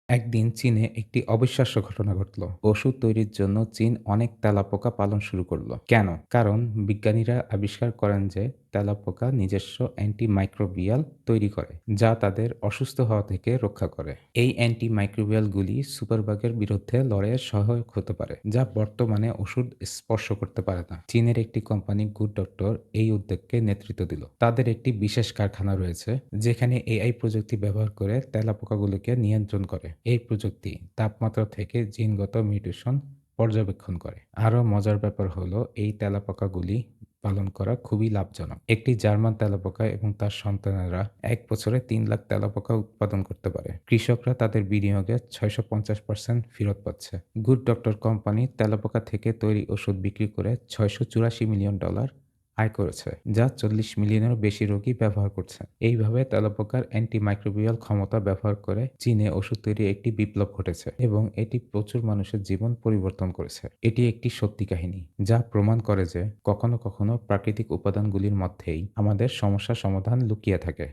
একদিন চীনে একটি অবিশ্বাস্য ঘটনা ঘটল। ওষুধ তৈরির জন্য চীন অনেক তেলাপোকা পালন শুরু করলো। কেন? কারণ বিজ্ঞানীরা আবিষ্কার করেন যে তেলাপোকা নিজস্ব অ্যান্টিমাইক্রোবিয়াল তৈরি করে, যা তাদের অসুস্থ হওয়া থেকে রক্ষা করে। এই অ্যান্টিমাইক্রোবিয়ালগুলি সুপারবাগের বিরুদ্ধে লড়াইয়ে সহায়ক হতে পারে, যা বর্তমানে ওষুধ স্পর্শ করতে পারে না। চীনের একটি কোম্পানি গুড ডক্টর এই উদ্যোগকে নেতৃত্ব দিল। তাদের একটি বিশেষ কারখানা রয়েছে যেখানে এআই প্রযুক্তি ব্যবহার করে তেলাপোকাগুলোকে নিয়ন্ত্রণ করে। এই প্রযুক্তি তাপমাত্রা থেকে জিনগত মিউটেশন পর্যবেক্ষণ করে। আরও মজার ব্যাপার হলো এই তেলাপোকাগুলি পালন করা খুবই লাভজনক। একটি জার্মান তেলাপোকা এবং তার সন্তানেরা এক বছরে ৩ লাখ তেলাপোকা উৎপাদন করতে পারে। কৃষকরা তাদের বিনিয়োগে ৬৫০% ফেরত পাচ্ছে। গুড ডক্টর কোম্পানি তেলাপোকা থেকে তৈরি ওষুধ বিক্রি করে $৬৮৪ মিলিয়ন আয় করেছে, যা ৪০ মিলিয়নেরও বেশি রোগী ব্যবহার করছে। এইভাবে তেলাপোকার অ্যান্টিমাইক্রোবিয়াল ক্ষমতা ব্যবহার করে চীনে ওষুধ তৈরি একটি বিপ্লব ঘটেছে এবং এটি প্রচুর মানুষের জীবন পরিবর্তন করেছে। এটি একটি সত্যি কাহিনী, যা প্রমাণ করে যে কখনো কখনো প্রাকৃতিক উপাদানগুলির মধ্যেই আমাদের সমস্যার সমাধান লুকিয়ে থাকে।